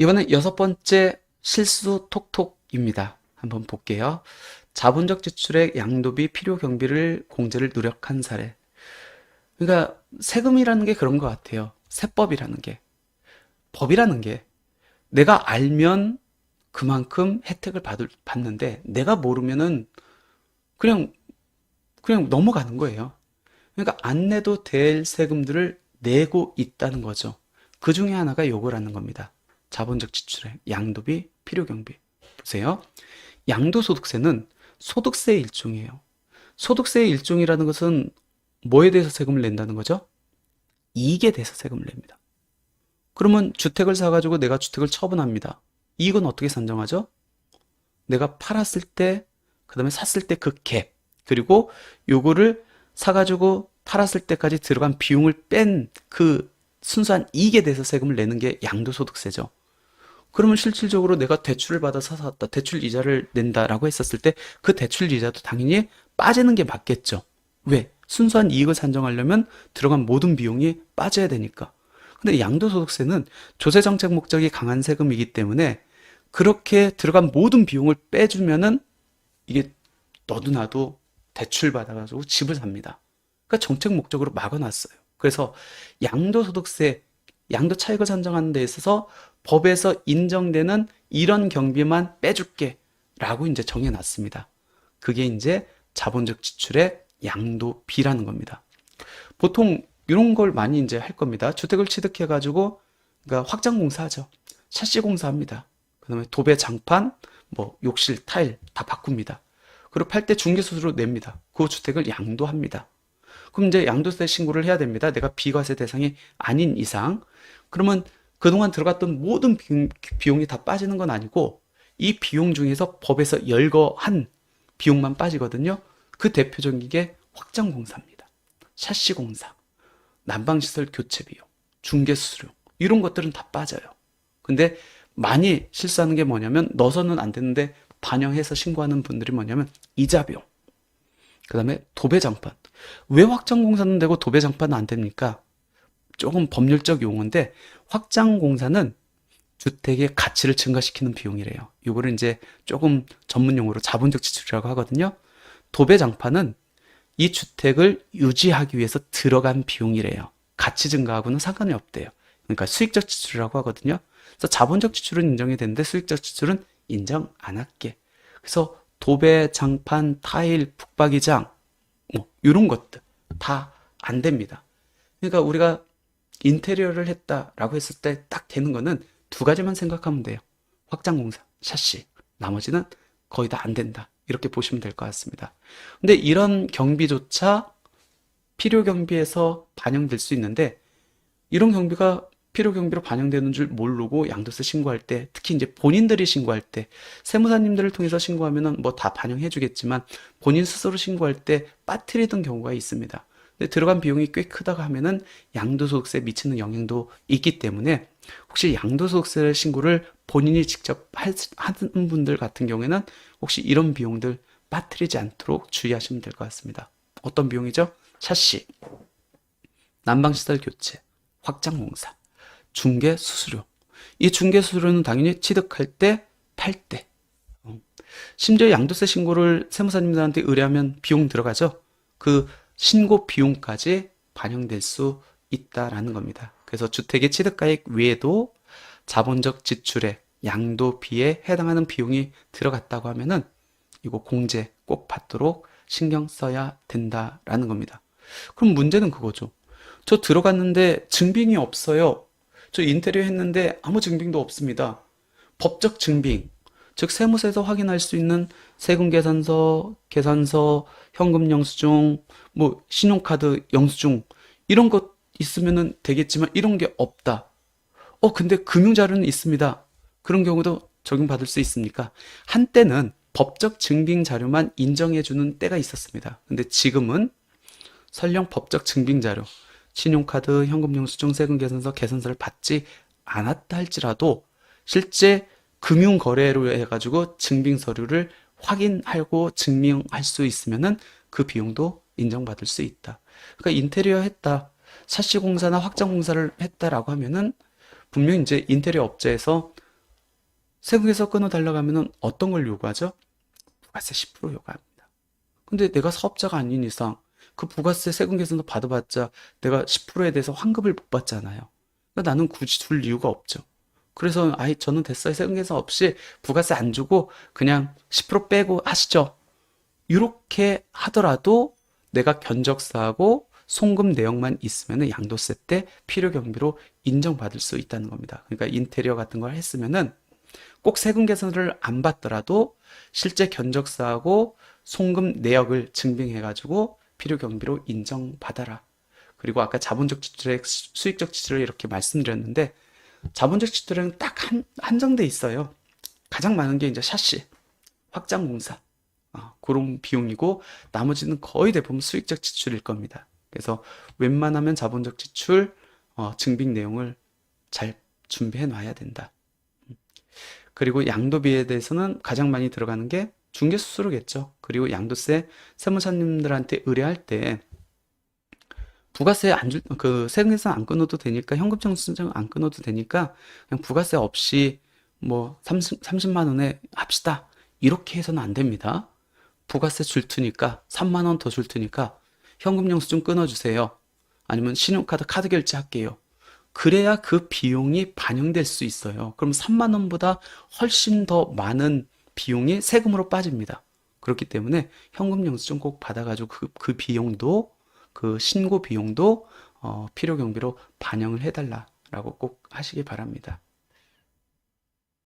이번엔 여섯 번째 실수 톡톡입니다. 한번 볼게요. 자본적 지출액 양도비 필요 경비를 공제를 누락한 사례. 그러니까 세금이라는 게 그런 것 같아요. 세법이라는 게. 법이라는 게 내가 알면 그만큼 혜택을 받는데 내가 모르면은 그냥 넘어가는 거예요. 그러니까 안 내도 될 세금들을 내고 있다는 거죠. 그 중에 하나가 요거라는 겁니다. 자본적 지출액, 양도비, 필요경비. 보세요. 양도소득세는 소득세의 일종이에요. 소득세의 일종이라는 것은 뭐에 대해서 세금을 낸다는 거죠? 이익에 대해서 세금을 냅니다. 그러면 주택을 사가지고 내가 주택을 처분합니다. 이익은 어떻게 산정하죠? 내가 팔았을 때, 그 다음에 샀을 때 그 갭, 그리고 요거를 사가지고 팔았을 때까지 들어간 비용을 뺀 그 순수한 이익에 대해서 세금을 내는 게 양도소득세죠. 그러면 실질적으로 내가 대출을 받아서 샀다. 대출 이자를 낸다라고 했었을 때 그 대출 이자도 당연히 빠지는 게 맞겠죠. 왜? 순수한 이익을 산정하려면 들어간 모든 비용이 빠져야 되니까. 근데 양도소득세는 조세정책 목적이 강한 세금이기 때문에 그렇게 들어간 모든 비용을 빼주면은 이게 너도 나도 대출 받아가지고 집을 삽니다. 그러니까 정책 목적으로 막아놨어요. 그래서 양도소득세, 양도 차익을 산정하는 데 있어서 법에서 인정되는 이런 경비만 빼줄게 라고 이제 정해놨습니다. 그게 이제 자본적 지출의 양도비라는 겁니다. 보통 이런 걸 많이 이제 할 겁니다. 주택을 취득해가지고, 그러니까 확장공사 하죠. 샤시 공사합니다. 그 다음에 도배, 장판, 뭐 욕실, 타일 다 바꿉니다. 그리고 팔 때 중개수수료 냅니다. 그 주택을 양도합니다. 그럼 이제 양도세 신고를 해야 됩니다. 내가 비과세 대상이 아닌 이상. 그러면 그동안 들어갔던 모든 비용이 다 빠지는 건 아니고 이 비용 중에서 법에서 열거한 비용만 빠지거든요. 그 대표적인 게 확장공사입니다. 샤시공사, 난방시설 교체 비용, 중개수수료 이런 것들은 다 빠져요. 근데 많이 실수하는 게 뭐냐면 넣어서는 안 되는데 반영해서 신고하는 분들이 뭐냐면 이자 비용, 그 다음에 도배장판. 왜 확장공사는 되고 도배장판은 안 됩니까? 조금 법률적 용어인데 확장공사는 주택의 가치를 증가시키는 비용이래요. 이거를 이제 조금 전문 용어로 자본적 지출이라고 하거든요. 도배장판은 이 주택을 유지하기 위해서 들어간 비용이래요. 가치 증가하고는 상관이 없대요. 그러니까 수익적 지출이라고 하거든요. 그래서 자본적 지출은 인정이 되는데 수익적 지출은 인정 안 할게. 그래서 도배, 장판, 타일, 북박이장 뭐 이런 것들 다 안 됩니다. 그러니까 우리가 인테리어를 했다라고 했을 때 딱 되는 거는 두 가지만 생각하면 돼요. 확장공사, 샤시. 나머지는 거의 다 안 된다. 이렇게 보시면 될 것 같습니다. 근데 이런 경비조차 필요 경비에서 반영될 수 있는데 이런 경비가 필요 경비로 반영되는 줄 모르고 양도세 신고할 때, 특히 이제 본인들이 신고할 때, 세무사님들을 통해서 신고하면은 뭐 다 반영해 주겠지만 본인 스스로 신고할 때 빠뜨리던 경우가 있습니다. 근데 들어간 비용이 꽤 크다고 하면은 양도소득세에 미치는 영향도 있기 때문에 혹시 양도소득세 신고를 본인이 직접 하는 분들 같은 경우에는 혹시 이런 비용들 빠뜨리지 않도록 주의하시면 될 것 같습니다. 어떤 비용이죠? 샤시, 난방시설 교체, 확장공사, 중개수수료. 이 중개수수료는 당연히 취득할 때, 팔 때. 심지어 양도세 신고를 세무사님들한테 의뢰하면 비용 들어가죠. 그 신고 비용까지 반영될 수 있다라는 겁니다. 그래서 주택의 취득가액 외에도 자본적 지출에 양도비에 해당하는 비용이 들어갔다고 하면은 이거 공제 꼭 받도록 신경 써야 된다라는 겁니다. 그럼 문제는 그거죠. 저 들어갔는데 증빙이 없어요. 저 인테리어 했는데 아무 증빙도 없습니다. 법적 증빙, 즉 세무서에서 확인할 수 있는 세금계산서, 계산서, 현금 영수증, 뭐 신용카드 영수증 이런 것 있으면은 되겠지만 이런 게 없다. 근데 금융자료는 있습니다. 그런 경우도 적용받을 수 있습니까? 한때는 법적 증빙 자료만 인정해주는 때가 있었습니다. 근데 지금은 설령 법적 증빙 자료, 신용카드, 현금영수증, 세금계산서, 계산서를 받지 않았다 할지라도 실제 금융거래로 해가지고 증빙서류를 확인하고 증명할 수 있으면은 그 비용도 인정받을 수 있다. 그러니까 인테리어 했다, 샤시공사나 확장공사를 했다라고 하면은 분명히 이제 인테리어 업체에서 세금에서 끊어달라고 하면은 어떤 걸 요구하죠? 부가세 10% 요구합니다. 근데 내가 사업자가 아닌 이상 그 부가세 세금 계산서 받아봤자 내가 10%에 대해서 환급을 못 받잖아요. 그러니까 나는 굳이 줄 이유가 없죠. 그래서 아이 저는 됐어요. 세금 계산 없이 부가세 안 주고 그냥 10% 빼고 하시죠. 이렇게 하더라도 내가 견적사하고 송금 내역만 있으면 양도세 때 필요 경비로 인정받을 수 있다는 겁니다. 그러니까 인테리어 같은 걸 했으면은 꼭 세금 계산서를 안 받더라도 실제 견적사하고 송금 내역을 증빙해가지고 필요 경비로 인정받아라. 그리고 아까 자본적 지출액, 수익적 지출을 이렇게 말씀드렸는데 자본적 지출액은 딱 한정돼 있어요. 가장 많은 게 이제 샤시, 확장 공사, 그런 비용이고 나머지는 거의 대부분 수익적 지출일 겁니다. 그래서 웬만하면 자본적 지출 증빙 내용을 잘 준비해 놔야 된다. 그리고 양도비에 대해서는 가장 많이 들어가는 게 중개수수료겠죠. 그리고 양도세 세무사님들한테 의뢰할 때 부가세 안 줄, 그 세금에서 안 끊어도 되니까 현금영수증 안 끊어도 되니까 그냥 부가세 없이 뭐 30만 원에 합시다. 이렇게 해서는 안 됩니다. 부가세 줄 테니까 3만 원 더 줄 테니까 현금영수증 끊어주세요. 아니면 신용카드 카드 결제할게요. 그래야 그 비용이 반영될 수 있어요. 그럼 3만 원보다 훨씬 더 많은 비용이 세금으로 빠집니다. 그렇기 때문에 현금 영수증 꼭 받아가지고 그 비용도 그 신고 비용도 필요 경비로 반영을 해달라라고 꼭 하시기 바랍니다.